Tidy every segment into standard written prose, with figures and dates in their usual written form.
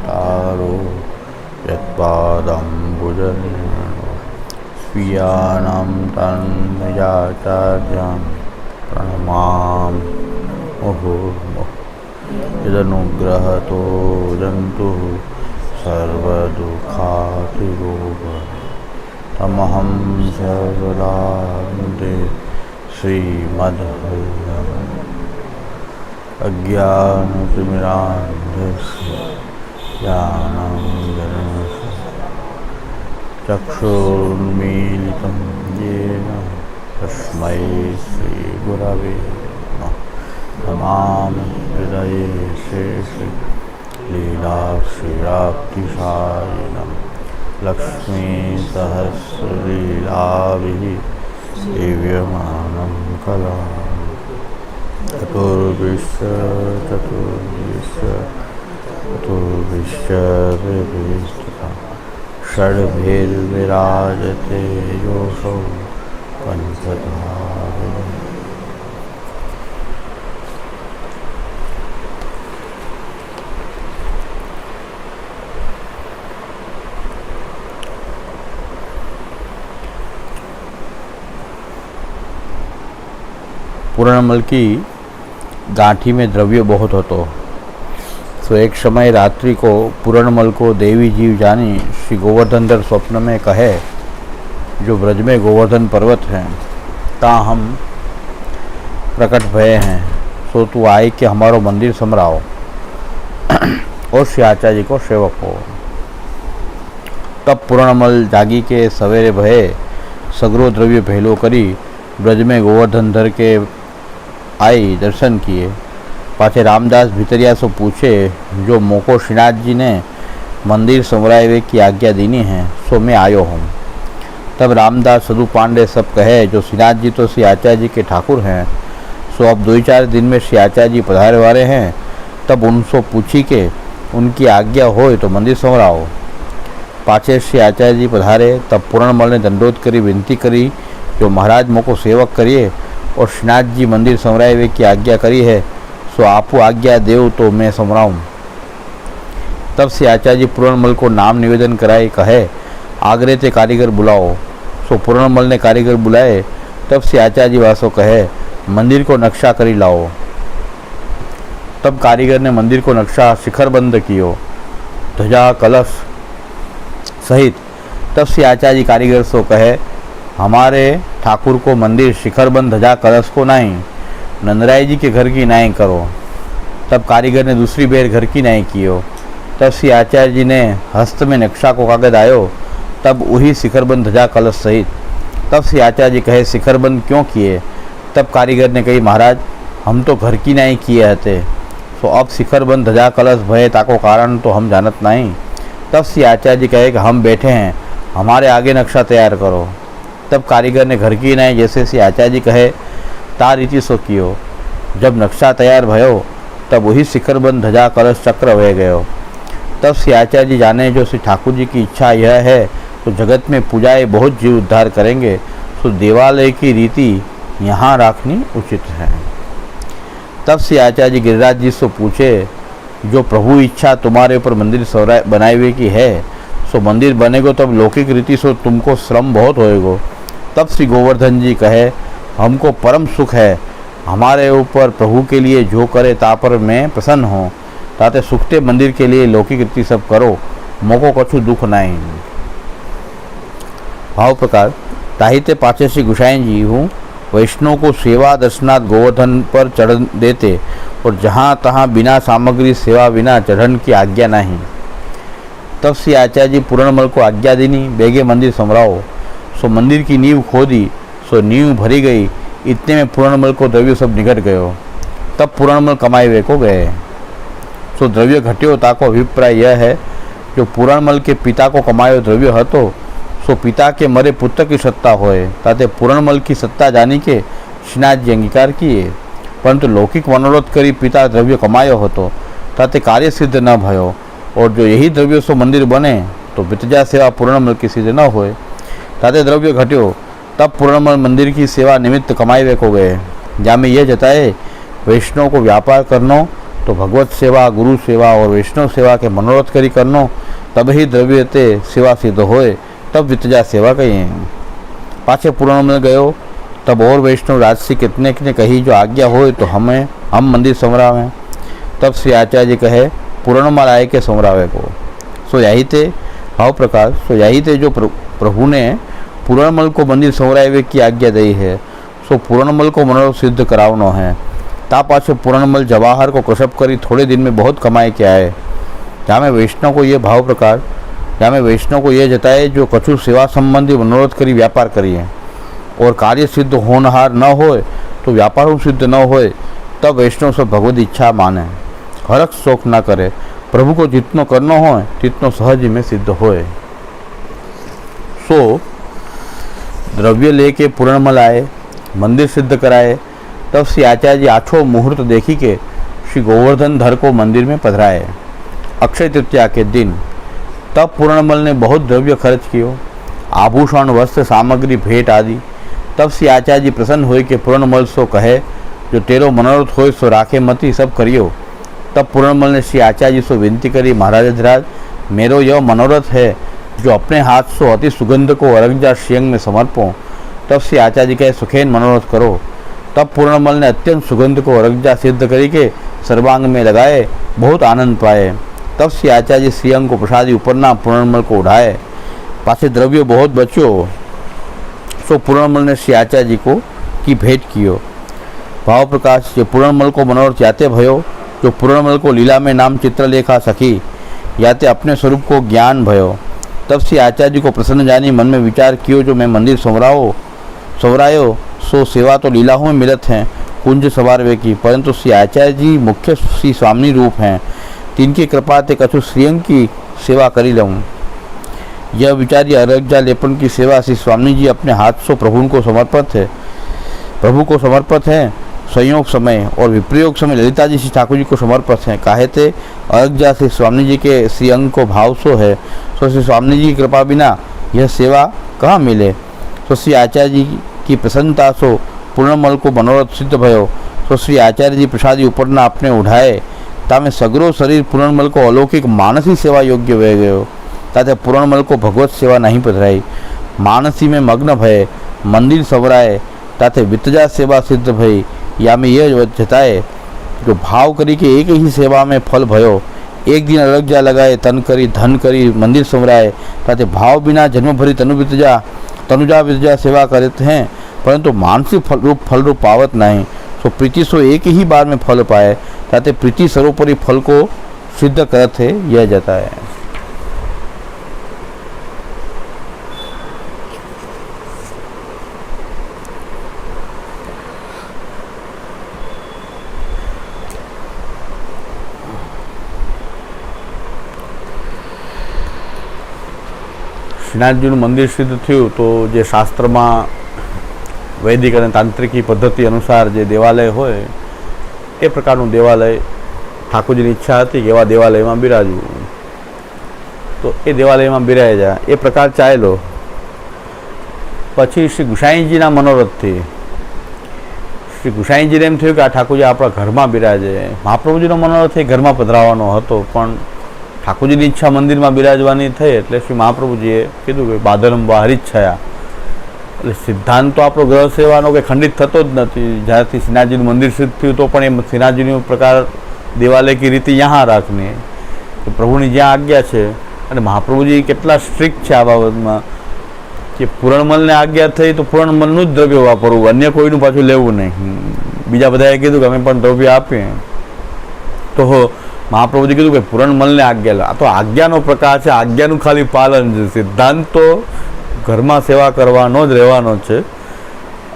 तारो यत्पादम्बुजन्मनो स्वीयानां तन्मयाचार्यां प्रणमामि मुहुर्मुहुः। यदनुग्रहतो जन्तुः सर्वदुःखातिरो तमहं सर्वदा वन्दे श्रीमद्भगवद्गीता। अज्ञानतिमिरान्धस्य ज्ञानाञ्जनशलाकया चक्षुरुन्मीलितं येन तस्मै श्रीगुरवे नमः। नमामि हृदये शेषलीलाश्रीराप्तिशायिनं लक्ष्मीसहस्रलीलाभिः सेव्यमानं कला चतुर्विश्व षड्भिर्विराजते योऽसौ पञ्चधारे। पूर्णमल की गांठी में द्रव्य बहुत होतो। तो एक समय रात्रि को पूर्णमल को देवी जीव जानी श्री गोवर्धनधर स्वप्न में कहे, जो ब्रज में गोवर्धन पर्वत है ता हम प्रकट भये हैं, सो तू आए कि हमारो मंदिर समराओ और श्री आचार्य जी को सेवक हो। तब पूर्णमल जागी के सवेरे भये सगरो द्रव्य भेलो करी ब्रज में गोवर्धनधर के आई दर्शन किए। पाछे रामदास भीतरिया सो पूछे, जो मोको श्रीनाथ जी ने मंदिर संवरावे की आज्ञा दीनी है, सो मैं आयो हूँ। तब रामदास सदु पांडे सब कहे, जो श्रीनाथ जी तो श्री आचार्य जी के ठाकुर हैं, सो अब 2-4 दिन में श्री आचार्य जी पधारे वाले हैं। तब उनसे पूछी के उनकी आज्ञा हो तो मंदिर संवराओ। पाछे श्री आचार्य जी पधारे। तब पूर्णमल ने दंडोत करी विनती करी, जो महाराज मोको सेवक करिए और श्रीनाथ जी मंदिर संवरावे की आज्ञा करी है, सो आपू आज्ञा देव तो मैं संवराऊँ। तब से आचार्य जी पूर्णमल को नाम निवेदन कराए, कहे आगरे ते कारीगर बुलाओ। सो पूर्णमल ने कारीगर बुलाए। तब से आचार्य जी वासो कहे, मंदिर को नक्शा करी लाओ। तब कारीगर ने मंदिर को नक्शा शिखरबंद कियो, ध्वजा कलश सहित। तब से आचार्य जी कारीगर सो कहे, हमारे ठाकुर को मंदिर शिखरबंद ध्वजा कलश को नहीं, नंदराय जी के घर की नाई करो। तब कारीगर ने दूसरी बेर घर की नाई कियो। तब श्री आचार्य जी ने हस्त में नक्शा को कागज आयो, तब वही शिखरबंद ध्वजा कलश सहित। तब श्री आचार्य जी कहे, शिखरबंद क्यों किए? तब कारीगर ने कही, महाराज हम तो घर की नाई किए हते, सो अब शिखरबंद ध्वजा कलश भय ताको कारण तो हम जानत नहीं। तब श्री आचार्य जी कहे कि हम बैठे हैं, हमारे आगे नक्शा तैयार करो। तब कारीगर ने घर की नाई जैसे श्री आचार्य जी कहे ता रीति सो कियो। जब नक्शा तैयार भयो, तब वही शिखरबंद ध्वजा कलश चक्र वह गयो। तब श्री आचार्य जी जाने, जो श्री ठाकुर जी की इच्छा यह है तो जगत में पूजाएं बहुत जीव उद्धार करेंगे, तो देवालय की रीति यहाँ रखनी उचित है। तब श्री आचार्य जी गिरिराज जी से पूछे, जो प्रभु इच्छा तुम्हारे ऊपर मंदिर बनाए हुए की है, सो मंदिर बनेगो तब लौकिक रीति से तुमको श्रम बहुत होएगो। तब श्री गोवर्धन जी कहे, हमको परम सुख है, हमारे ऊपर प्रभु के लिए जो करे ता पर मैं प्रसन्न हूँ, ताते सुखते मंदिर के लिए लौकिक रीति सब करो, मोको कछु दुख नहीं। भाव प्रकार ताहिते पाचे श्री गुसाई जी हूँ, वैष्णव को सेवा दर्शनाथ गोवर्धन पर चढ़ देते, और जहाँ तहाँ बिना सामग्री सेवा बिना चढ़न की आज्ञा नहीं। तब श्री आचार्य जी पूर्णमल को आज्ञा दीनी, बेगे मंदिर संवराओ। सो मंदिर की नींव खोदी, सो नींव भरी गई। इतने में पूर्णमल को द्रव्य सब निकट गयो। तब पूर्णमल कमाए वे को गए। सो द्रव्य घट्यो ताको अभिप्राय यह है, जो पूर्णमल के पिता को कमायो द्रव्य हतो, सो पिता के मरे पुत्र की सत्ता होए, ताते पूर्णमल की सत्ता जानी के श्रीनाथ जी अंगीकार किए। परंतु लौकिक मनोरथ करी पिता द्रव्य कमायो हतो, ताते कार्य सिद्ध न भयो, और जो यही द्रव्य सो मंदिर बने तो वितजा सेवा पूर्णमल की सिद्ध न होए, ताते द्रव्य घट्यो। तब पूर्णमल मंदिर की सेवा निमित्त कमाई वे को गए, जहाँ में यह जताए वैष्णव को व्यापार करनो तो भगवत सेवा, गुरु सेवा और वैष्णव सेवा के मनोरथ करी करनो, तब ही द्रव्य ते सेवा सिद्ध होए, तब वितजा सेवा कही। पाछे पूर्णमल गयो, तब और वैष्णव राजसी कितने कितने कही, जो आज्ञा होए तो हम मंदिर संवरावें। तब श्री आचार्य जी कहे, पूर्णमल आए के संवरावे को। सो यही थे भाव प्रकाश, सो यही थे जो प्रभु ने पूर्णमल को मंदिर संवरावे की आज्ञा दी है। सो पूर्णमल को मनोरथ सिद्ध करावनो है। ता पाछे पूर्णमल जवाहर को कशप करी थोड़े दिन में बहुत कमाई के आए। जहाँ में वैष्णव को ये भाव प्रकार, जहाँ में वैष्णव को ये जताए जो कछु सेवा संबंधी मनोरथ करी व्यापार करिए और कार्य सिद्ध होनहार न होए तो व्यापार सिद्ध न होए, तब वैष्णव सब भगवत इच्छा माने, हरख शोक न करे, प्रभु को जितनो करनो हो तितनो सहज में सिद्ध होए। सो द्रव्य लेके पूर्णमल आए, मंदिर सिद्ध कराए। तब श्री आचार्य जी आछो मुहूर्त देखी के श्री गोवर्धन धर को मंदिर में पधराए अक्षय तृतीया के दिन। तब पूर्णमल ने बहुत द्रव्य खर्च कियो, आभूषण, वस्त्र, सामग्री, भेंट आदि। तब श्री आचार्य जी प्रसन्न हुए कि पूर्णमल सो कहे, जो तेरो मनोरथ होए सो राखे मती, सब करियो। तब पूर्णमल ने श्री आचार्य जी से विनती करी, महाराज अधिराज, मेरो यह मनोरथ है जो अपने हाथ से अति सुगंध को अरगजा श्रीअंग में समर्पो। तब श्री आचार्य जी कहे, सुखेन मनोरथ करो। तब पूर्णमल ने अत्यंत सुगंध को अरगजा सिद्ध करी के सर्वांग में लगाए, बहुत आनंद पाए। तब श्री आचार्य जी श्रीअंग को प्रसादी उपरना पूर्णमल को उठाए, पासे द्रव्य बहुत बच्यो। सो पूर्णमल ने श्री आचार्य जी को की भेंट कियो। भाव प्रकाश, ये पूर्णमल को मनोरथ याते भयो, जो पूर्णमल को लीला में नाम चित्रलेखा सखी, याते अपने स्वरूप को ज्ञान भयो। तब श्री आचार्य जी को प्रसन्न जानी मन में विचार कियो, जो मैं मंदिर संवरायो सो सेवा तो लीलाओं में मिलत हैं कुंज सवारवे की, परंतु श्री आचार्य जी मुख्य श्री स्वामी रूप हैं, तिनकी कृपा ते कछु श्रीअंग की सेवा करी लूँ। यह विचारी अरगजा लेपन की सेवा श्री स्वामी जी अपने हाथ से प्रभु को समर्पित है। संयोग समय और विप्रयोग समय ललिता जी श्री ठाकुर जी को समर्पित हैं। काहे थे अरगजा श्री स्वामी जी के श्रीअंग को भाव सो है, सो श्री स्वामी जी की कृपा बिना यह सेवा कहाँ मिले। तो श्री आचार्य जी की प्रसन्नता सो पूर्णमल को मनोरथ सिद्ध भयो। तो श्री आचार्य जी प्रसादी उपरना अपने उठाए, तामे सगरो शरीर पूर्णमल को अलौकिक मानसी सेवा योग्य वह गयो। ताते पूर्णमल को भगवत सेवा नहीं पधराई, मानसी में मग्न भय मंदिर सवराए, ताते वितजा सेवा सिद्ध भई। या में यह जताए, जो भाव करी के एक ही सेवा में फल भयो। एक दिन अरगजा लगाए, तन करी धन करी मंदिर संवराए, ताते भाव बिना जन्म भरी तनुजा वितजा सेवा करते हैं, परंतु मानसिक फल रूप पावत नहीं। सो प्रीति सो एक ही बार में फल पाए, ताते प्रीति सर्वोपरि फल को सिद्ध करते है, यह जाता है। શ્રીનાથજીનું મંદિર સિદ્ધ થયું તો જે શાસ્ત્રમાં વૈદિક અને તાંત્રિકી પદ્ધતિ અનુસાર જે દેવાલય હોય એ પ્રકારનું દેવાલય ઠાકોરજીની ઈચ્છા હતી કે એવા દેવાલયમાં બિરાજવું, તો એ દેવાલયમાં બિરાઈ જાય એ પ્રકાર ચાલ્યો। પછી શ્રી ગુસાઈજીના મનોરથથી શ્રી ગુસાઈજીને એમ થયું કે આ ઠાકોરજી આપણા ઘરમાં બિરાજે। મહાપ્રભુજીનો મનોરથ એ ઘરમાં પધરાવવાનો હતો, પણ ઠાકોરજીની ઈચ્છા મંદિરમાં બિરાજવાની થઈ એટલે શ્રી મહાપ્રભુજીએ કીધું કે બાદરંબા હરિચ્છયા। એટલે સિદ્ધાંત તો આપણો ગ્રહ સેવાનો કે ખંડિત થતો જ નથી। જ્યારથી શ્રીનાથજીનું મંદિર સિદ્ધ થયું તો પણ એ શ્રીનાથજીનું પ્રકાર દેવાલય કી રીતિ યહાં રાખની, પ્રભુની જ્યાં આજ્ઞા છે। અને મહાપ્રભુજી કેટલા સ્ટ્રિક્ટ છે આ બાબતમાં કે પૂર્ણમલને આજ્ઞા થઈ તો પૂર્ણમલનું જ દ્રવ્ય વાપરવું, અન્ય કોઈનું પાછું લેવું નહીં। બીજા બધાએ કીધું કે અમે પણ દ્રવ્ય આપીએ, તો મહાપ્રભુજી કીધું કે પૂર્ણમલને આજ્ઞા, આ તો આજ્ઞાનો પ્રકાર છે, આજ્ઞાનું ખાલી પાલન છે। સિદ્ધાંત તો ઘરમાં સેવા કરવાનો જ રહેવાનો છે।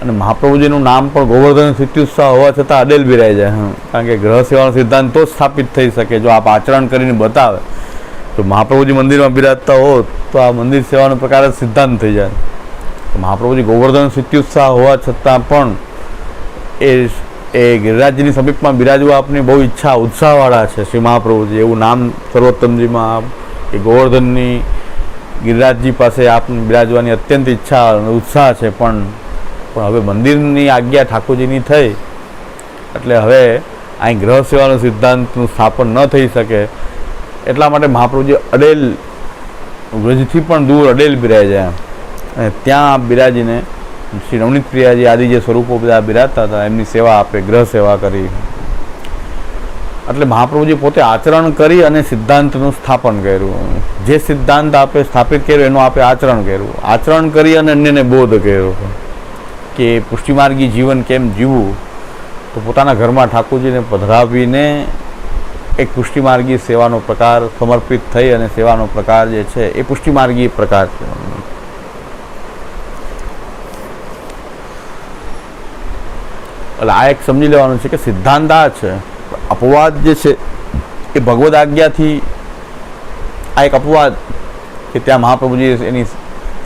અને મહાપ્રભુજીનું નામ પણ ગોવર્ધન સિદ્ધુત્સાહ હોવા છતાં અડેલ બિરાઈ જાય, કારણ કે ગ્રહ સેવાનો સિદ્ધાંત તો જ સ્થાપિત થઈ શકે જો આપ આચરણ કરીને બતાવે। તો મહાપ્રભુજી મંદિરમાં બિરાજતા હો તો આ મંદિર સેવાનો પ્રકાર જ સિદ્ધાંત થઈ જાય। મહાપ્રભુજી ગોવર્ધન સિદ્ધુત્સાહ હોવા છતાં પણ એ ગિરિરાજજીની સમીપમાં બિરાજવા આપની બહુ ઈચ્છા ઉત્સાહવાળા છે શ્રી મહાપ્રભુજી। એવું નામ સર્વોત્તમજીમાં કે ગોવર્ધનની ગિરિરાજજી પાસે આપને બિરાજવાની અત્યંત ઈચ્છા ઉત્સાહ છે, પણ હવે મંદિરની આજ્ઞા ઠાકોરજીની થઈ એટલે હવે અહીં ગ્રહ સેવાનું સિદ્ધાંતનું સ્થાપન ન થઈ શકે એટલા માટે મહાપ્રભુજી અડેલ વ્રજથી પણ દૂર અડેલ બિરાજ્યા અને ત્યાં બિરાજીને શ્રી નવનીત પ્રિયાજી આદિ જે સ્વરૂપો બધા બિરાજતા હતા એમની સેવા આપે, ગ્રહ સેવા કરી. એટલે મહાપ્રભુજી પોતે આચરણ કરી અને સિદ્ધાંતનું સ્થાપન કર્યું. જે સિદ્ધાંત આપે સ્થાપિત કર્યો એનું આપે આચરણ કર્યું. આચરણ કરી અને અન્યને બોધ કર્યો કે પુષ્ટિમાર્ગી જીવન કેમ જીવવું. તો પોતાના ઘરમાં ઠાકોરજીને પધરાવીને એક પુષ્ટિમાર્ગી સેવાનો પ્રકાર સમર્પિત થઈ અને સેવાનો પ્રકાર જે છે એ પુષ્ટિમાર્ગી પ્રકાર છે. એટલે આ એક સમજી લેવાનું છે કે સિદ્ધાંત આ છે. અપવાદ જે છે એ ભગવદ આજ્ઞાથી આ એક અપવાદ કે ત્યાં મહાપ્રભુજી એની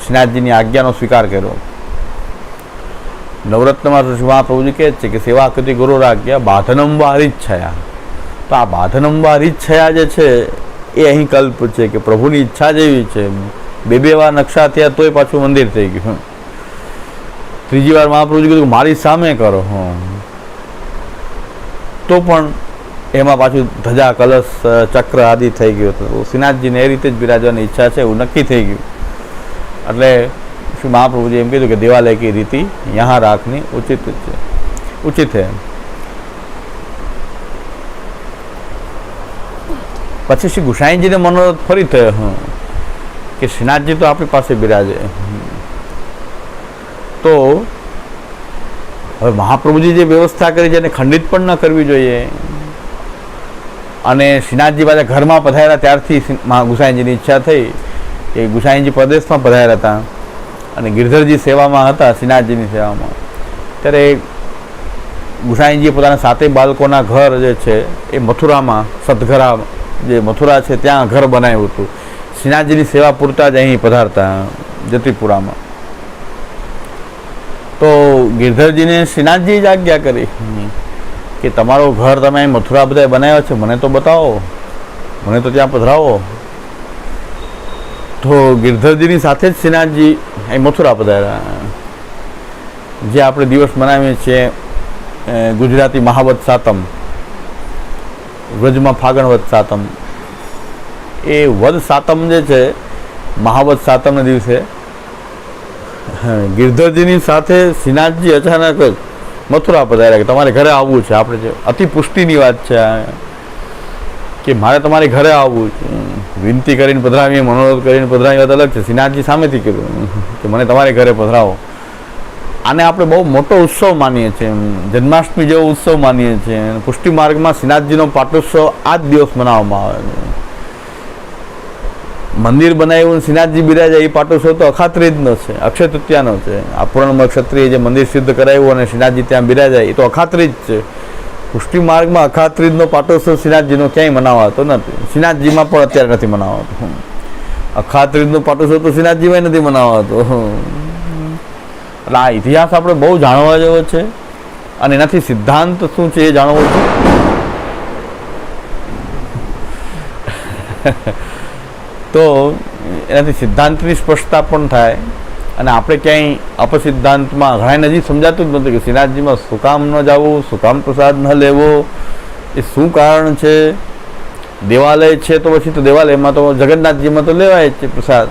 શ્રીનાથજીની આજ્ઞાનો સ્વીકાર કર્યો. નવરત્નમાં મહાપ્રભુજી કહે છે કે સેવા કૃતિ ગુરુ આજ્ઞા બાધનમ વા હરિચ્છયા. તો આ બાધનમ વા હરિચ્છયા જે છે એ અહીં કલ્પ છે કે પ્રભુની ઈચ્છા જેવી છે. બે વાર નકશા થયા તોય પાછું મંદિર થઈ ગયું. ત્રીજી વાર મહાપ્રભુજી કીધું મારી સામે કરો તો પણ એમાં પાછું ધજા કલશ ચક્ર આદિ થઈ ગયું હતું. શ્રીનાથજીને એ રીતે જ બિરાજવાની ઈચ્છા છે એવું નક્કી થઈ ગયું. એટલે શ્રી મહાપ્રભુજી એમ કીધું કે દેવાલય કી રીતિ યહાં રાખની ઉચિત છે, ઉચિત है. પછી શ્રી ગુસાઈજીને મનોરથ ફરી થયો કે શ્રીનાથજી તો આપણી પાસે બિરાજે. તો હવે મહાપ્રભુજી જે વ્યવસ્થા કરી છે એને ખંડિત પણ ન કરવી જોઈએ. અને શ્રીનાથજી પાછા ઘરમાં પધાર્યા ત્યારથી ગુસાઈજીની ઈચ્છા થઈ કે ગુસાઈજી પ્રદેશમાં પધાર્યા હતા અને ગિરધરજી સેવામાં હતા, શ્રીનાથજીની સેવામાં. ત્યારે ગુસાઈજીએ પોતાના 7 બાળકોના ઘર જે છે એ મથુરામાં સતઘરા જે મથુરા છે ત્યાં ઘર બનાવ્યું હતું. શ્રીનાથજીની સેવા પૂરતા જ અહીં પધારતા જતીપુરામાં. તો ગિરધરજીને શ્રીનાથજી જ આજ્ઞા કરી કે તમારો ઘર તમે અહીં મથુરા બધા બનાવ્યો છે, મને તો બતાવો, મને તો ત્યાં પધરાવો. તો ગિરધરજીની સાથે જ શ્રીનાથજી અહીં મથુરા પધાર્યા. જે આપણે દિવસ મનાવીએ છીએ ગુજરાતી મહાવત સાતમ, વ્રજમાં ફાગણ વદ સાતમ. એ વદ સાતમ જે છે મહાવત સાતમના દિવસે ગિરધરજીની સાથે શ્રીનાથજી અચાનક જ મથુરા પધાર્યા કે તમારે ઘરે આવવું છે. આપણે જે અતિ પુષ્ટિની વાત છે કે મારે તમારે ઘરે આવવું છે. વિનંતી કરીને પધરાવીએ, મનોરથ કરીને પધરાવી વાત અલગ છે. શ્રીનાથજી સામેથી કીધું કે મને તમારે ઘરે પધરાવો. આને આપણે બહુ મોટો ઉત્સવ માનીએ છીએ, જન્માષ્ટમી જેવો ઉત્સવ માનીએ છીએ. પુષ્ટિ માર્ગમાં શ્રીનાથજીનો પાટોત્સવ આ જ દિવસ મનાવવામાં આવે છે. મંદિર બનાવ્યું શ્રીનાથજી બિરાજ્યા એ પાટોત્સવ તો અખાત્રીજનો છે, અક્ષય તૃતીયાનો છે. આ પૂર્ણમાં ક્ષત્રિય જે મંદિર સિદ્ધ કરાવ્યું અને શ્રીનાથજી ત્યાં બિરાજ્યા એ તો અખાત્રીજ છે. પુષ્ટિ માર્ગમાં અખાત્રીજનો પાટોત્સવ શ્રીનાથજીનો ક્યાંય મનાવાતો નથી. શ્રીનાથજીમાં પણ અત્યારે નથી મનાવાતો. અખાત્રીજનો પાટોત્સવ તો શ્રીનાથજીમાં નથી મનાવાતો. એટલે આ ઇતિહાસ આપણે બહુ જાણવા જેવો છે અને એનાથી સિદ્ધાંત શું છે એ જાણવું છે. તો એનાથી સિદ્ધાંતની સ્પષ્ટતા પણ થાય અને આપણે ક્યાંય અપસિદ્ધાંતમાં ઘણા નજીક સમજાતું જ નથી કે શ્રીનાથજીમાં શું કામ ન જવું, શું કામ પ્રસાદ ન લેવો, એ શું કારણ છે. દેવાલય છે તો પછી તો દેવાલયમાં તો જગન્નાથજીમાં તો લેવાય જ છે પ્રસાદ,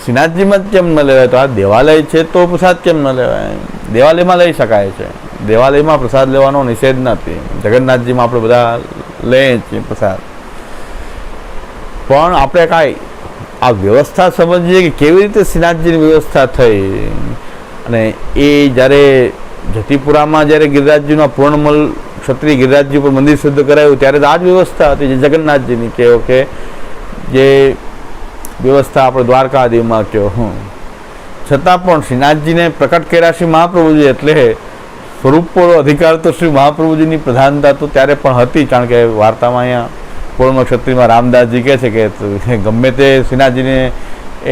શ્રીનાથજીમાં જ કેમ ન લેવાય? તો આ દેવાલય છે તો પ્રસાદ કેમ ન લેવાય? દેવાલયમાં લઈ શકાય છે, દેવાલયમાં પ્રસાદ લેવાનો નિષેધ નથી. જગન્નાથજીમાં આપણે બધા લઈએ છીએ પ્રસાદ. પણ આપણે કાંઈ આ વ્યવસ્થા સમજીએ કે કેવી રીતે શ્રીનાથજીની વ્યવસ્થા થઈ. અને એ જ્યારે જતીપુરામાં જ્યારે ગિરિરાજજીનો પૂર્ણમલ ક્ષત્રિય ગિરિરાજજી ઉપર મંદિર સિદ્ધ કરાયું ત્યારે તો આ જ વ્યવસ્થા હતી જે જગન્નાથજીની કહો કે જે વ્યવસ્થા આપણે દ્વારકા આદિમાં કહો. છતાં પણ શ્રીનાથજીને પ્રકટ કર્યા શ્રી મહાપ્રભુજી એટલે સ્વરૂપનો અધિકાર તો શ્રી મહાપ્રભુજીની પ્રધાનતા તો ત્યારે પણ હતી. કારણ કે વાર્તામાં અહીંયા પૂર્ણ ક્ષત્રિયમાં રામદાસજી કહે છે કે ગમે તે શ્રીનાથજીને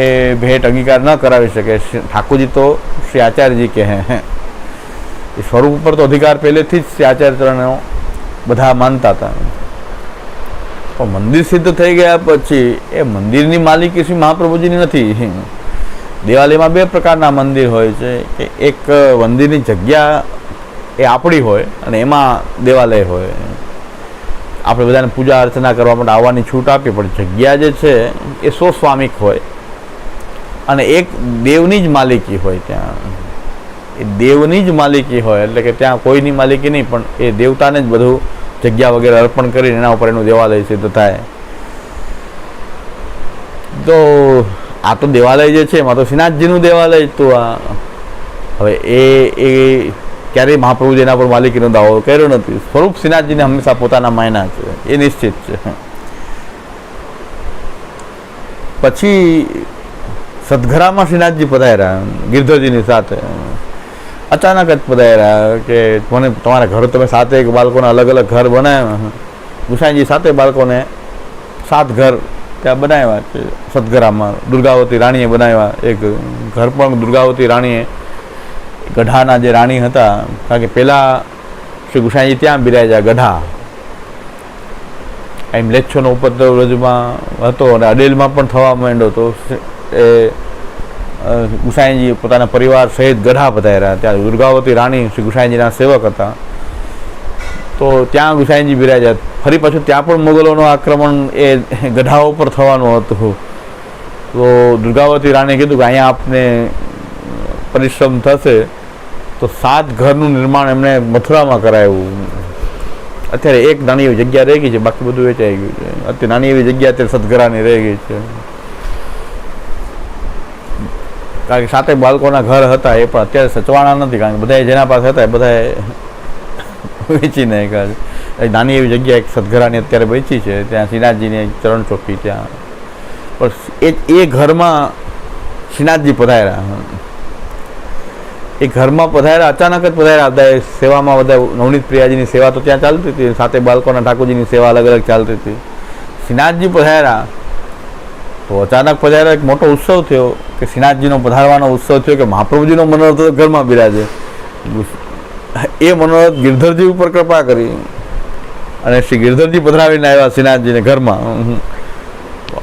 એ ભેટ અંગીકાર ન કરાવી શકે. ઠાકોરજી તો શ્રી આચાર્યજી કહે એ સ્વરૂપ ઉપર તો અધિકાર પહેલેથી જ શ્રી આચાર્યચરણો બધા માનતા હતા. પણ મંદિર સિદ્ધ થઈ ગયા પછી એ મંદિરની માલિકી શ્રી મહાપ્રભુજીની નથી. દેવાલયમાં 2 પ્રકારના મંદિર હોય છે કે એક મંદિરની જગ્યા એ આપણી હોય અને એમાં દેવાલય હોય. આપણે બધાને પૂજા અર્ચના કરવા માટે આવવાની છૂટ આપી, પણ જગ્યા જે છે એ સ્વસ્વામિક હોય અને એક દેવની જ માલિકી હોય. ત્યાં એ દેવની જ માલિકી હોય, એટલે કે ત્યાં કોઈની માલિકી નહીં, પણ એ દેવતાને જ બધું જગ્યા વગેરે અર્પણ કરીને એના ઉપર એનું દેવાલય સિદ્ધ થાય. તો આ તો દેવાલય જે છે એમાં તો શ્રીનાથજીનું દેવાલય. તો આ હવે એ ક્યારેય મહાપ્રભુજી એના પર માલિકીનો દાવો કર્યો નથી. સ્વરૂપ શ્રીનાથજીને હંમેશા પોતાના માયના છે, એ નિશ્ચિત છે. પછી સદઘરામાં શ્રીનાથજી પધાર્યા ગિરધરજીની સાથે. અચાનક જ પધાર્યા કે મને તમારા ઘર, તમે 7 બાળકોના અલગ અલગ ઘર બનાવ્યા. ગુસાઈજી 7 બાળકોને 7 ઘર ત્યાં બનાવ્યા છે સદઘરામાં. દુર્ગાવતી રાણીએ બનાવ્યા એક ઘર, પણ દુર્ગાવતી રાણીએ ગઢાના જે રાણી હતા, કારણ કે પહેલાં શ્રી ગુસાઈજી ત્યાં બિરાજ્યા ગઢા. એમ લેચ્છોનો ઉપદ્રવ રજમાં હતો અને અડેલમાં પણ થવા માંડ્યો. તો એ ગુસાઈજી પોતાના પરિવાર સહિત ગઢા પધાર્યા. ત્યાં દુર્ગાવતી રાણી શ્રી ગુસાઈજીના સેવક હતા, તો ત્યાં ગુસાઈજી બિરાજ્યા. ફરી પાછું ત્યાં પણ મુગલોનું આક્રમણ એ ગઢાઓ પર થવાનું હતું. તો દુર્ગાવતી રાણીએ કીધું કે અહીંયા આપને પરિશ્રમ થશે, તો 7 ઘરનું નિર્માણ એમણે મથુરામાં કરાવ્યું. અત્યારે એક નાની એવી જગ્યા રહી ગઈ છે, બાકી બધું વેચાઈ ગયું છે. અત્યારે નાની એવી જગ્યા અત્યારે સદઘરાની રહી ગઈ છે, કારણ કે 7 બાળકોના ઘર હતા એ પણ અત્યારે સચવાણા નથી, કારણ કે બધા જેના પાસે હતા એ બધાએ વેચી નાખ્યા છે. નાની એવી જગ્યા એક સદઘરાની અત્યારે વેચી છે, ત્યાં શ્રીનાથજીની ચરણ ચોકી ત્યાં. પણ એ ઘરમાં શ્રીનાથજી પધાર્યા. એ ઘરમાં પધાર્યા, અચાનક જ પધાર્યા. બધા સેવામાં, બધા નવનીત પ્રિયાજીની સેવા તો ત્યાં ચાલતી હતી, 7 બાળકોના ઠાકોરજીની સેવા અલગ અલગ ચાલતી હતી. શ્રીનાથજી પધાર્યા તો અચાનક પધાર્યા. એક મોટો ઉત્સવ થયો કે શ્રીનાથજીનો પધારવાનો ઉત્સવ થયો કે મહાપ્રભુજીનો મનોરથ ઘરમાં બિરાજે. એ મનોરથ ગિરધરજી ઉપર કૃપા કરી અને શ્રી ગિરધરજી પધરાવીને આવ્યા શ્રીનાથજીને ઘરમાં.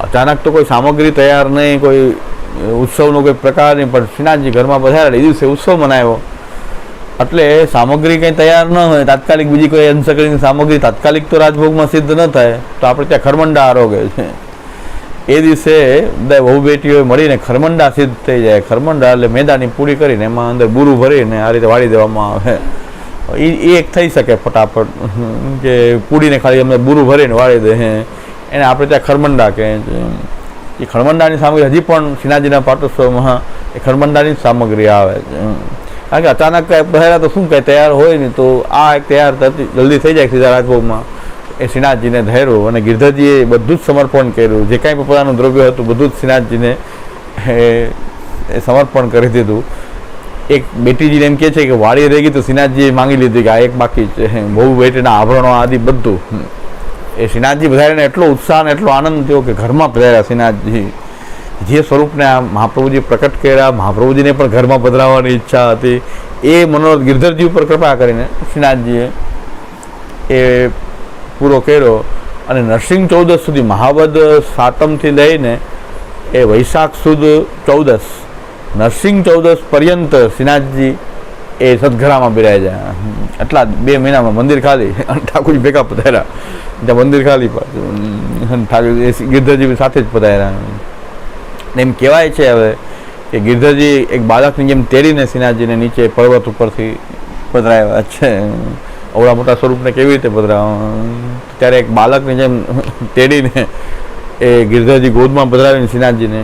અચાનક તો કોઈ સામગ્રી તૈયાર નહીં, કોઈ ઉત્સવનો કોઈ પ્રકાર નહીં, પણ શ્રીનાથજી ઘરમાં પધાર્યા. એ દિવસે ઉત્સવ મનાવ્યો. એટલે સામગ્રી કંઈ તૈયાર ન હોય, તાત્કાલિક બીજી કોઈ અંશકરીની સામગ્રી તાત્કાલિક તો રાજભોગમાં સિદ્ધ ન થાય, તો આપણે ત્યાં ખરમંડા આરોગે છે. એ દિવસે બધા વહુ બેટીઓ મળીને ખરમંડા સિદ્ધ થઈ જાય. ખરમંડા એટલે મેદાની પૂરી કરીને એમાં અંદર બુરું ભરીને આ રીતે વાળી દેવામાં આવે. એ એક થઈ શકે ફટાફટ, કે પૂડીને ખાલી અમને બુરું ભરીને વાળી દે, એને આપણે ત્યાં ખરમંડા કહે છે. એ ખરમંડાની સામગ્રી હજી પણ શ્રીનાથજીના પાટોત્સવમાં એ ખરમંડાની જ સામગ્રી આવે છે. કારણ કે અચાનક કાંઈ પહેલાં તો શું કાંઈ તૈયાર હોય નહીં, તો આ એક તૈયાર થતી જલ્દી થઈ જાય સીધા રાજભોગમાં. એ શ્રીનાથજીને ધૈર્યું અને ગિરધરજીએ બધું જ સમર્પણ કર્યું. જે કાંઈ પણ પોતાનું દ્રવ્ય હતું બધું જ શ્રીનાથજીને એ સમર્પણ કરી દીધું. એક બેટીજીને એમ કહે છે કે વાળી રહી ગઈ, તો શ્રીનાથજીએ માંગી લીધી કે આ એક બાકી છે. બહુ બેટીના આભરણો આદિ બધું. એ શ્રીનાથજી પધારીને એટલો ઉત્સાહ અને એટલો આનંદ થયો કે ઘરમાં પધાર્યા શ્રીનાથજી. જે સ્વરૂપને આ મહાપ્રભુજી પ્રકટ કર્યા, મહાપ્રભુજીને પણ ઘરમાં પધરાવવાની ઈચ્છા હતી. એ મનોરથ ગિરધરજી ઉપર કૃપા કરીને શ્રીનાથજીએ એ પૂરો કર્યો. અને નરસિંહ 14 સુધી, મહાવદ સાતમથી લઈને એ વૈશાખ સુદ 14, નરસિંહ 14 પર્યંત શ્રીનાથજી એ સદઘરામાં બિરાજ્યા. એટલા 2 મહિનામાં મંદિર ખાલી, ઠાકોરજી ભેગા પધાર્યા. ત્યાં મંદિર ખાલી પાછું ઠાકોર ગિરધરજી સાથે જ પધાર્યા. એમ કહેવાય છે હવે કે ગિરધરજી એક બાળકની જેમ તેડીને શ્રીનાથજીને નીચે પર્વત ઉપરથી પધરાવ્યા છે. અવળા મોટા સ્વરૂપને કેવી રીતે પધરાવવા? ત્યારે એક બાળકની જેમ તેડીને એ ગિરધરજી ગોદમાં પધરાવીને શ્રીનાથજીને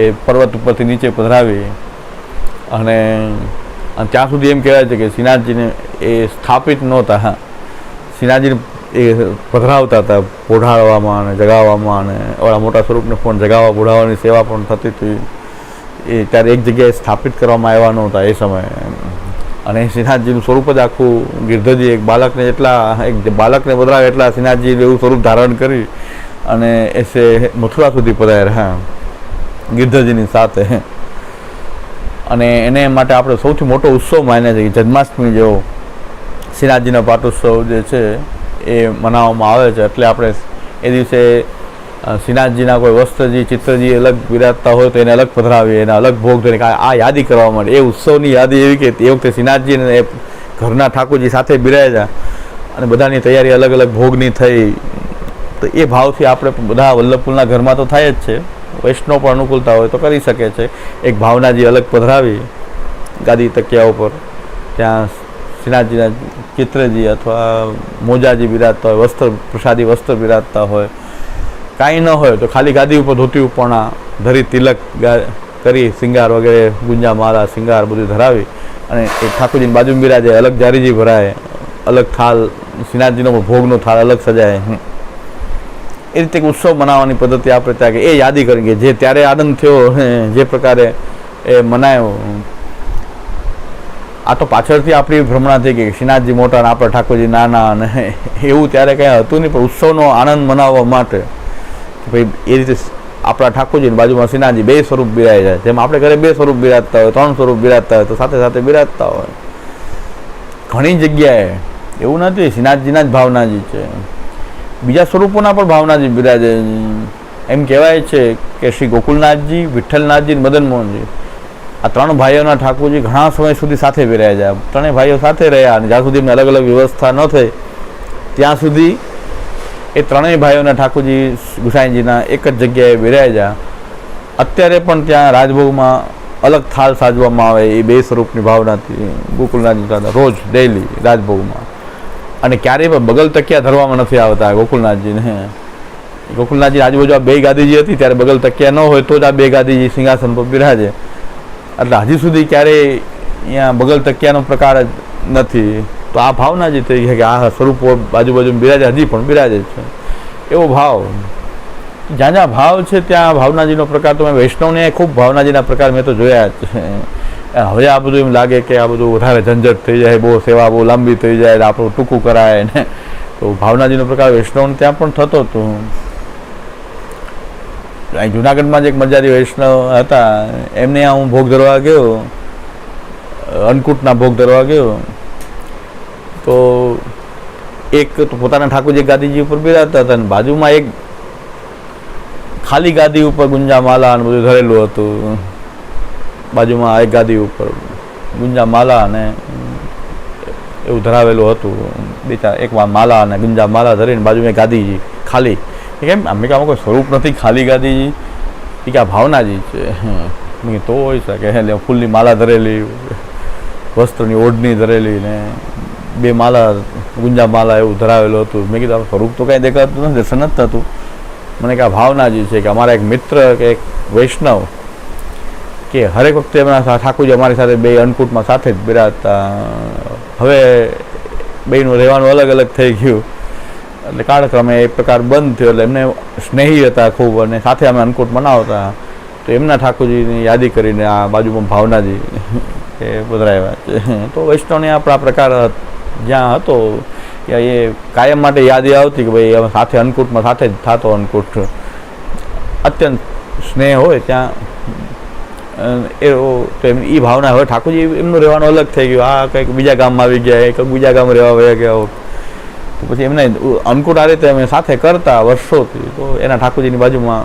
એ પર્વત ઉપરથી નીચે પધરાવી. અને ત્યાં સુધી એમ કહેવાય છે કે શ્રીનાથજીને એ સ્થાપિત નહોતા. શ્રીનાથજીને એ પધરાવતા હતા, પોઢાડવામાં અને જગાવવામાં, અને અવળા મોટા સ્વરૂપને પણ જગાવવા પોઢાવવાની સેવા પણ થતી હતી. એ ત્યારે એક જગ્યાએ સ્થાપિત કરવામાં આવ્યા નહોતા એ સમયે. અને શ્રીનાથજીનું સ્વરૂપ જ આખું ગિરધરજી એક બાળકને બાળકને પધરાવે એટલા શ્રીનાથજી એવું સ્વરૂપ ધારણ કરી અને એ મથુરા સુધી પધાર્યા ગિરધરજીની સાથે. અને એને માટે આપણે સૌથી મોટો ઉત્સવ માન્યા છે કે જન્માષ્ટમી જેવો શ્રીનાથજીનો પાટોત્સવ જે છે એ મનાવવામાં આવે છે. એટલે આપણે એ દિવસે શ્રીનાથજીના કોઈ વસ્ત્રજી ચિત્રજી અલગ બિરાજતા હોય તો એને અલગ પધરાવીએ, એને અલગ ભોગ ધરીને આ યાદી કરવા માટે. એ ઉત્સવની યાદી એવી કે એ વખતે શ્રીનાથજીને એ ઘરના ઠાકોરજી સાથે બિરાજ્યા અને બધાની તૈયારી અલગ અલગ ભોગની થઈ, તો એ ભાવથી આપણે બધા વલ્લભકુલના ઘરમાં તો થાય જ છે. વૈષ્ણવ પણ અનુકૂળતા હોય તો કરી શકે છે. એક ભાવનાજી અલગ પધરાવી ગાદી તકિયા ઉપર, ત્યાં શ્રીનાથજીના ચિત્રજી અથવા મોજાજી બિરાજતા હોય, પ્રસાદી વસ્ત્ર બિરાજતા હોય. કાંઈ ન હોય તો ખાલી ગાદી ઉપર ધોતી ઉપરના ધરી તિલક કરી શિંગાર વગેરે ગુંજા માળા શિંગાર બધું ધરાવી અને એ ઠાકોરજીની બાજુમાં બિરાજે. અલગ જારીજી ભરાય, અલગ થાળ શ્રીનાથજીનો ભોગનો થાળ અલગ સજાય. એ રીતે એક ઉત્સવ મનાવવાની પદ્ધતિ આપણે ત્યાં એ યાદી કરી કે જે ત્યારે આનંદ થયો, જે પ્રકારે એ મનાયો. આ તો પાછળથી આપણી ભ્રમણા થઈ ગઈ કે શ્રીનાથજી મોટા અને આપણે ઠાકોરજી નાના, અને એવું ત્યારે કંઈ હતું નહીં. પણ ઉત્સવનો આનંદ મનાવવા માટે ભાઈ એ રીતે આપણા ઠાકોરજીની બાજુમાં શ્રીનાથજી બે સ્વરૂપ બિરાય જાય. જેમ આપણે ઘરે બે સ્વરૂપ બિરાજતા હોય, ત્રણ સ્વરૂપ બિરાજતા હોય, તો સાથે સાથે બિરાજતા હોય. ઘણી જગ્યાએ એવું નથી શ્રીનાથજીના જ ભાવનાજી છે, બીજા સ્વરૂપોના પણ ભાવનાજી બિરાજે. એમ કહેવાય છે કે શ્રી ગોકુલનાથજી, વિઠ્ઠલનાથજી, મદન મોહનજી, આ ત્રણ ભાઈઓના ઠાકોરજી ઘણા સમય સુધી સાથે બિરાજ્યા. ત્રણેય ભાઈઓ સાથે રહ્યા અને જ્યાં સુધી એમને અલગ અલગ વ્યવસ્થા ન થઈ ત્યાં સુધી એ ત્રણેય ભાઈઓના ઠાકોરજી ગુસાઈજીના એક જ જગ્યાએ બિરાજ્યા. અત્યારે પણ ત્યાં રાજભોગમાં અલગ થાળ સાજવામાં આવે એ બે સ્વરૂપની ભાવનાથી ગોકુલનાથજી રોજ ડેઈલી રાજભોગમાં. અને ક્યારેય પણ બગલ તકિયા ધરવામાં નથી આવતા ગોકુલનાથજીને. ગોકુલનાથજી આજુબાજુ આ બે ગાદીજી હતી ત્યારે બગલ તકિયા ન હોય તો જ આ બે ગાદીજી સિંહાસન પર બિરાજે. એટલે હજી સુધી ક્યારેય અહીંયા બગલ તકિયાનો પ્રકાર જ નથી. તો આ ભાવનાજી થઈ છે કે આ સ્વરૂપો આજુબાજુ બિરાજે, હજી પણ બિરાજે છે. એવો ભાવ જ્યાં જ્યાં ભાવ છે ત્યાં ભાવનાજીનો પ્રકાર તો મેં વૈષ્ણવને ખૂબ ભાવનાજીના પ્રકાર મેં તો જોયા જ છે. હવે આ બધું એમ લાગે કે આ બધું વધારે ઝંઝટ થઈ જાય, બહુ સેવા બહુ લાંબી થઈ જાય, આપણું ટૂંકું કરાય ને. તો ભાવનાજીનો પ્રકાર વૈષ્ણવને ત્યાં પણ થતો હતો. અહીં જુનાગઢમાં જ એક મજારી વૈષ્ણવ હતા, એમને હું ભોગ ધરવા ગયો, અન્નકૂટના ભોગ ધરવા ગયો. તો એક તો પોતાના ઠાકોરજી ગાદીજી ઉપર બિરાજતા હતા અને બાજુમાં એક ખાલી ગાદી ઉપર ગુંજા માલા અને બધું ધરેલું હતું. બાજુમાં એક ગાદી ઉપર ગુંજા માલા અને એવું ધરાવેલું હતું. બીજા એક માલા અને ગુંજા માલા ધરીને બાજુમાં ગાદીજી ખાલી. કેમ અમે કે આમાં કોઈ સ્વરૂપ નથી, ખાલી ગાદીજી એ કે આ ભાવનાજી છે. તો હોઈ શકે, એટલે ફૂલની માલા ધરેલી, વસ્ત્રની ઓઢણી ધરેલી ને બે માલા ગુંજા માલા એવું ધરાવેલું હતું. મેં કીધું સ્વરૂપ તો કાંઈ દેખાતું નથી, દર્શન જ થતું. મને કે આ ભાવનાજી છે. કે અમારા એક મિત્ર કે એક વૈષ્ણવ કે હરેક વખતે એમના ઠાકોરજી અમારી સાથે બે અન્નકૂટમાં સાથે જ બિરાજતા. હવે બેનું રહેવાનું અલગ અલગ થઈ ગયું એટલે કાળક્રમે એ પ્રકાર બંધ થયો. એટલે એમને સ્નેહી હતા ખૂબ અને સાથે અમે અન્નકૂટ મનાવતા. તો એમના ઠાકોરજીની યાદી કરીને આ બાજુમાં ભાવનાજી એ પધરાવ્યા છે. તો વૈષ્ણવને આપણા પ્રકાર જ્યાં હતો ત્યાં એ કાયમ માટે યાદી આવતી કે ભાઈ અમે સાથે અન્નકૂટમાં સાથે જ થતો અન્નકૂટ. અત્યંત સ્નેહ હોય ત્યાં એ ભાવના. હવે ઠાકોરજી એમનું રહેવાનું અલગ થઈ ગયું. આ કંઈક બીજા ગામમાં આવી ગયા, કંઈક બીજા ગામ રહેવા વયા ગયા. તો પછી એમને અન્નકૂટ આ રીતે અમે સાથે કરતા વર્ષોથી. તો એના ઠાકોરજીની બાજુમાં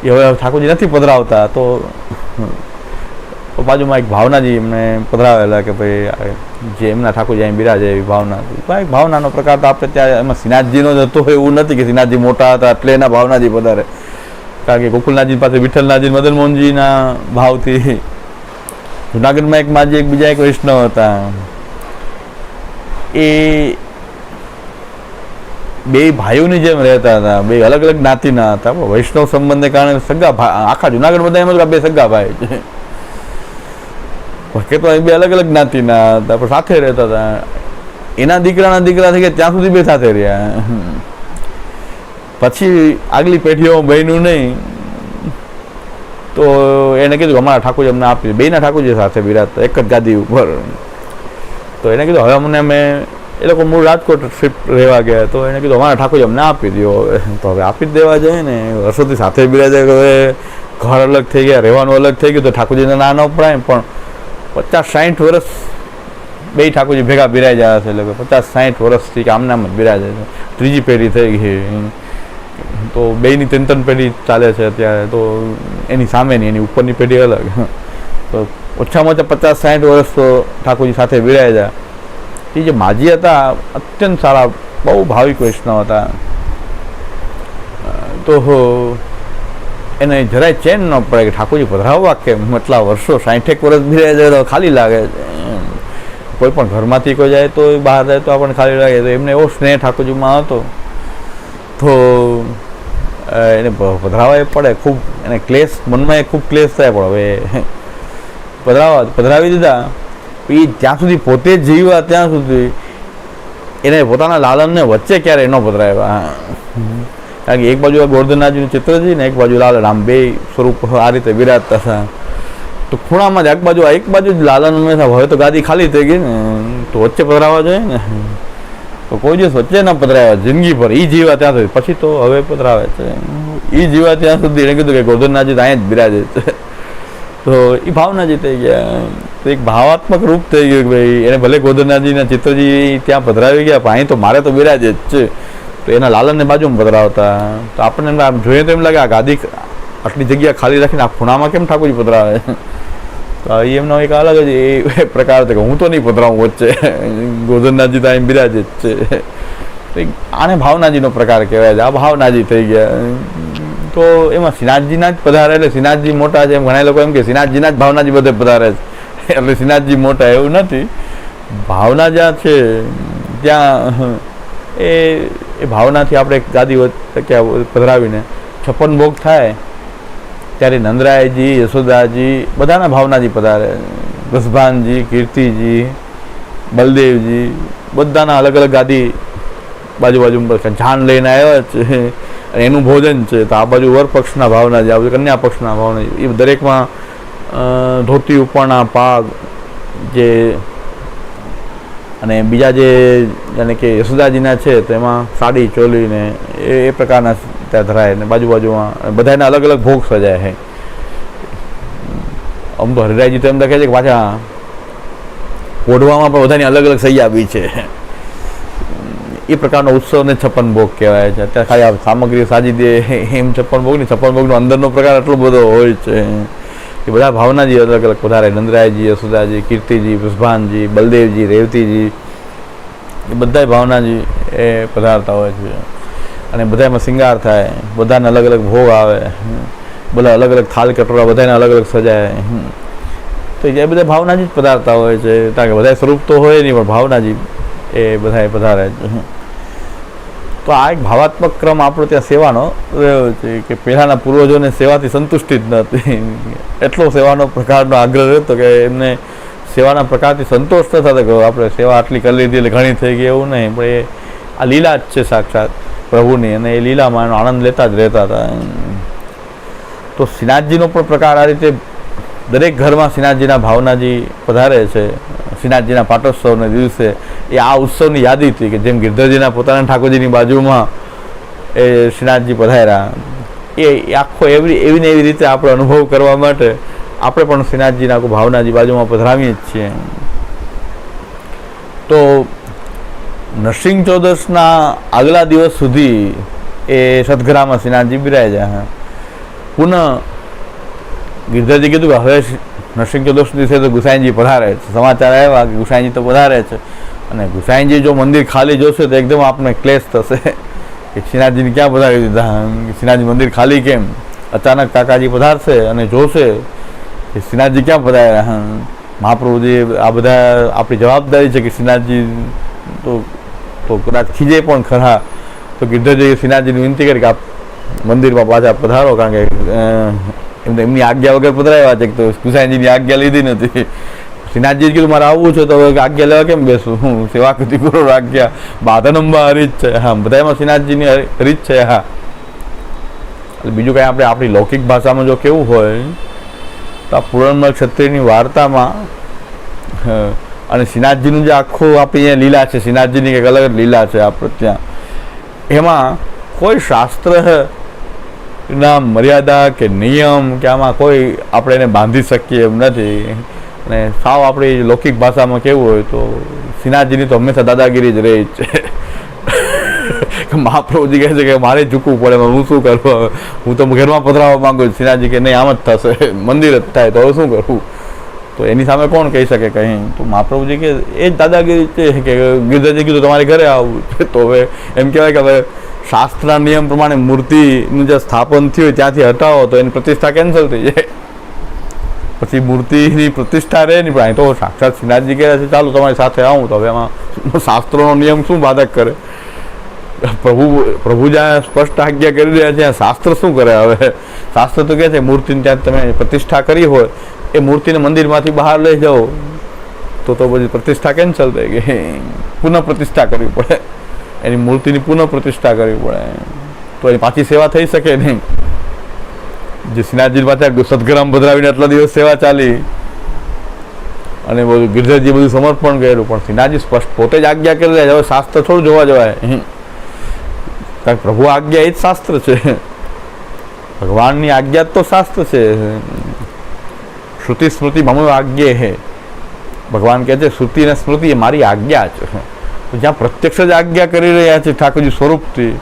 એ હવે ઠાકોરજી નથી પધરાવતા. તો બાજુમાં એક ભાવનાજી એમને પધરાવેલા કે ભાઈ જે એમના ઠાકોરજી અહીં બિરાજે એવી ભાવના. ભાઈ ભાવનાનો પ્રકાર તો આપણે ત્યાં એમાં શ્રીનાથજીનો જ હતો એવું નથી કે શ્રીનાથજી મોટા હતા એટલે એના ભાવનાજી પધારે. કારણ કે ગોકુલનાથજી પાસે વિઠ્ઠલનાથજી, મદન મોહનજીના ભાવથી. જુનાગઢમાં એક માજી એક બીજા એક વૈષ્ણવ હતા. એ બે ભાઈઓની જેમ રહેતા હતા, બે અલગ અલગ જ્ઞાતિના હતા. વૈષ્ણવ સંબંધને કારણે સગા આખા જુનાગઢ બધા એમ જ બે સગા ભાઈ છે. કે તો બે અલગ અલગ જ્ઞાતિના હતા પણ સાથે રહેતા હતા. એના દીકરાના દીકરા થઈ ગયા ત્યાં સુધી બે સાથે રહ્યા. પછી આગલી પેઢીઓમાં બન્યું નહીં તો એને કીધું અમારા ઠાકોરજી અમને આપી. બેના ઠાકોરજી સાથે બિરાજતા એક જ ગાદી ઉપર. તો એને કીધું હવે અમને અમે એ લોકો મૂળ રાજકોટ શિફ્ટ રહેવા ગયા. તો એને કીધું અમારા ઠાકોરજી અમને આપી દો. હવે તો હવે આપી જ દેવા જોઈએ ને, વર્ષોથી સાથે બિરાજે. હવે ઘર અલગ થઈ ગયા, રહેવાનું અલગ થઈ ગયું તો ઠાકોરજીને ના ન પડાય. પણ 50-60 વર્ષ બે ઠાકોરજી ભેગા બિરાઈ જાય છે. એટલે 50-60 વર્ષથી કે આમનામ જ બિરાજે છે. ત્રીજી પેઢી થઈ ગઈ. તો બેની ત્રણ પેઢી ચાલે છે અત્યારે. તો એની સામેની એની ઉપરની પેઢી અલગ. તો ઓછામાં ઓછા 50-60 વર્ષ તો ઠાકોરજી સાથે બિરાઈ જાય. એ જે માજી હતા અત્યંત સારા, બહુ ભાવિક વૈષ્ણવ હતા. તો એને જરાય ચેન ન પડે કે ઠાકોરજી પધરાવવા કેમ, એટલા વર્ષો 60 વર્ષ બિરાય જાય તો ખાલી લાગે. કોઈ પણ ઘરમાંથી કોઈ જાય તો બહાર જાય તો આપણને ખાલી લાગે. તો એમને એવો સ્નેહ ઠાકોરજીમાં હતો તો એને પધરાવવા પડે. ખૂબ એને ક્લેશ, મનમાં ખૂબ ક્લેશ થાય, પણ હવે પધરાવી દીધા. એ જ્યાં સુધી પોતે જ જીવ્યા ત્યાં સુધી એને પોતાના લાલનને વચ્ચે ક્યારેય ન પધરાવ્યા. કારણ કે એક બાજુ ગોવર્ધનનાથજીનું ચિત્રજી ને એક બાજુ લાલન, આમ બે સ્વરૂપ આ રીતે બિરાજતા હતા. તો ખૂણામાં જ એક બાજુ જ લાલન હંમેશા. હવે તો ગાદી ખાલી થઈ ગઈ ને, તો વચ્ચે પધરાવવા જોઈએ ને. તો કોઈ દિવસ વચ્ચે ના પધરાવ્યા જિંદગી પર. એ જીવા ત્યાં સુધી, પછી તો હવે પધરાવે છે. એ જીવા ત્યાં સુધી એને કીધું કે ગોવર્ધનનાથજી અહીંયા જ બિરાજે છે. તો એ ભાવનાજી થઈ ગયા. તો એક ભાવાત્મક રૂપ થઈ ગયું કે ભાઈ એને ભલે ગોવર્ધનનાથજીના ચિત્રજી ત્યાં પધરાવી ગયા, પણ અહીં તો મારે તો બિરાજે જ છે. તો એના લાલનને બાજુમાં પધરાવતા. તો આપણને આમ જોઈએ તો એમ લાગે આ ગાદી આટલી જગ્યા ખાલી રાખીને આ ખૂણામાં કેમ ઠાકોરજી પધરાવે. તો એમનો એક અલગ જ એ પ્રકાર હતો કે હું તો નહીં પધરાવું વચ્ચે, ગોવર્ધનનાથજી તો અહીં બિરાજે જ છે. તો આને ભાવનાજીનો પ્રકાર કહેવાય છે. આ ભાવનાજી થઈ ગયા. તો એમાં શ્રીનાથજીના જ પધારે એટલે શ્રીનાથજી મોટા છે એમ ઘણા લોકો એમ કે શ્રીનાથજીના જ ભાવનાજી બધે પધારે છે એટલે શ્રીનાથજી મોટા, એવું નથી. ભાવના જ્યાં છે ત્યાં એ ભાવનાથી આપણે ગાદી પધરાવીને 56 ભોગ થાય ત્યારે નંદરાયજી, યશોદાજી બધાના ભાવનાજી પધારે. વૃષભાનજી, કીર્તિજી, બલદેવજી બધાના અલગ અલગ ગાદી બાજુમાં જાન લઈને આવ્યા છે અને એનું ભોજન છે. તો આ બાજુ વર પક્ષના ભાવનાજી, આ બાજુ કન્યા પક્ષના ભાવનાજી. એ દરેકમાં ધોતી ઉપરના પાગ જે, અને બીજા જે જાણે કે યશોદાજીના છે તો એમાં સાડી ચોલી ને એ પ્રકારના ત્યાં ધરાય ને બાજુમાં બધાના અલગ અલગ ભોગ સજાય છે. આમ તો હરિરાયજી તો એમ લખે છે કે પાછા ઓઢવામાં પણ બધાની અલગ અલગ સૈયા બી છે. એ પ્રકારનો ઉત્સવને 56 ભોગ કહેવાય છે. અત્યારે ખાલી આ સામગ્રી સાજી દે એમ 56 ભોગ નહીં, 56 ભોગનો અંદરનો પ્રકાર એટલો બધો હોય છે. એ બધા ભાવનાજી અલગ અલગ પધારે. નંદરાયજી, યશોદાજી, કીર્તિજી, વૃષભાનજી, બલદેવજી, રેવતીજી એ બધા ભાવનાજી એ પધારતા હોય છે. અને બધામાં શિંગાર થાય, બધાને અલગ અલગ ભોગ આવે, બધા અલગ અલગ થાળ કટોરા બધાને અલગ અલગ સજાય. તો એ બધા ભાવનાજી જ પધારતા હોય છે. કારણ કે બધા સ્વરૂપ તો હોય નહીં, પણ ભાવનાજી એ બધા પધારે છે. તો આ એક ભાવાત્મક ક્રમ આપણો ત્યાં સેવાનો રહ્યો છે કે પહેલાંના પૂર્વજોને સેવાથી સંતુષ્ટિ જ નહોતી. એટલો સેવાનો પ્રકારનો આગ્રહ રહેતો કે એમને સેવાના પ્રકારથી સંતોષ ન થતો કે આપણે સેવા આટલી કરી લીધી એટલે ઘણી થઈ ગઈ, એવું નહીં. પણ એ આ લીલા જ છે સાક્ષાત પ્રભુની, અને એ લીલામાં એનો આનંદ લેતા જ રહેતા હતા. તો શ્રીનાથજીનો પણ પ્રકાર આ રીતે દરેક ઘરમાં શ્રીનાથજીના ભાવનાજી પધારે છે. શ્રીનાથજીના પાટોત્સવના દિવસે એ આ ઉત્સવની યાદી હતી કે જેમ ગિરધરજીના પોતાના ઠાકોરજીની બાજુમાં એ શ્રીનાથજી પધાર્યા, એ આખો એવી ને એવી રીતે આપણે અનુભવ કરવા માટે આપણે પણ શ્રીનાથજીના ભાવનાજી બાજુમાં પધરાવીએ જ છીએ. તો નરસિંહ ચોદસના આગલા દિવસ સુધી એ સદગરામાં શ્રીનાથજી બિરાજ્યા. પુનઃ ગિરધરજી કીધું કે હવે નરસિંહ ચોદસ દિવસે તો ગુસાઈજી પધારે છે. સમાચાર આવ્યા કે ગુસાઈજી તો પધારે છે, અને ગુસાઈજી જો મંદિર ખાલી જોશે તો એકદમ આપણે ક્લેશ થશે કે શ્રીનાથજીને ક્યાં પધારી દીધા, શ્રીનાથજી મંદિર ખાલી કેમ. અચાનક કાકાજી પધારશે અને જોશે કે શ્રીનાથજી ક્યાં પધાર્યા. મહાપ્રભુજી આ બધા આપણી જવાબદારી છે કે શ્રીનાથજી તો કદાચ ખીજે પણ ખરા. તો ગિરધરજીએ શ્રીનાથજીની વિનંતી કરી કે આપ મંદિરમાં પાછા પધારો, કારણ કે એમની આજ્ઞા વગર પધરાવ્યા છે. તો ગુસાઈજીની આજ્ઞા લીધી નથી. શ્રીનાથજીએ કીધું મારે આવવું છે તો આજ્ઞા લેવા કેમ બેસું, હું સેવા કરતી કરો આજ્ઞા. બાધનંબા રીત છે. હા, બધામાં શ્રીનાથજીની રીત છે. હા, બીજું કાંઈ આપણે આપણી લૌકિક ભાષામાં જો કેવું હોય તો આ પૂરણમલ ક્ષત્રિયની વાર્તામાં અને શ્રીનાથજીનું જે આખું આપણી અહીંયા લીલા છે, શ્રીનાથજીની કંઈક અલગ જ લીલા છે આપણે ત્યાં, એમાં કોઈ શાસ્ત્ર ના મર્યાદા કે નિયમ કે આમાં કોઈ આપણે એને બાંધી શકીએ એમ નથી. અને સાવ આપણી લૌકિક ભાષામાં કેવું હોય તો શ્રીનાથજીની તો હંમેશા દાદાગીરી જ રહી છે. મહાપ્રભુજી કહે છે કે મારે ઝૂકવું પડે, હું શું કરું, હું તો ઘરમાં પધરાવવા માંગુ છું. શ્રીનાથજી કે નહીં, આમ જ થશે, મંદિર જ થાય તો હવે શું કરવું. તો એની સામે કોણ કહી શકે કંઈ? તો મહાપ્રભુજી કે એ જ દાદાગીરી છે કે ગિરધરજી કીધું તમારે ઘરે આવવું છે, તો હવે એમ કહેવાય કે હવે શાસ્ત્રના નિયમ પ્રમાણે મૂર્તિનું જે સ્થાપન થયું ત્યાંથી હટાવો તો એની પ્રતિષ્ઠા કેન્સલ થઈ જાય, પછી મૂર્તિની પ્રતિષ્ઠા રહે નહીં. પણ અહીં તો સાક્ષાત શ્રીનાથજી કહે છે ચાલો તમારી સાથે આવું, તો હવે એમાં શાસ્ત્રોનો નિયમ શું બાધક કરે? પ્રભુ જ્યાં સ્પષ્ટ આજ્ઞા કરી રહ્યા છે ત્યાં શાસ્ત્ર શું કરે? હવે શાસ્ત્ર તો કહે છે મૂર્તિને ત્યાં તમે પ્રતિષ્ઠા કરી હોય એ મૂર્તિને મંદિરમાંથી બહાર લઈ જાઓ તો પછી પ્રતિષ્ઠા કેન્સલ થઈ ગઈ, પુનઃ પ્રતિષ્ઠા કરવી પડે, એની મૂર્તિની પુનઃ પ્રતિષ્ઠા કરવી પડે, તો એની પાછી સેવા થઈ શકે નહીં. જે શ્રીનાથજી પાસે સદગરામ ભદ્રાવીને આટલા દિવસ સેવા ચાલી અને બધું ગિરધરજી બધું સમર્પણ કરેલું, પણ શ્રીનાથજી સ્પષ્ટ પોતે જ આજ્ઞા કરી રહ્યા છે. હવે શાસ્ત્ર થોડું જોવા જવાય, કારણ કે પ્રભુ આજ્ઞા એ જ શાસ્ત્ર છે, ભગવાનની આજ્ઞા તો શાસ્ત્ર છે. શ્રુતિ સ્મૃતિ મમ આજ્ઞે હે, ભગવાન કહે છે શ્રુતિ અને સ્મૃતિ એ મારી આજ્ઞા છે. જ્યાં પ્રત્યક્ષ જ આજ્ઞા કરી રહ્યા છે ઠાકોરજી સ્વરૂપથી,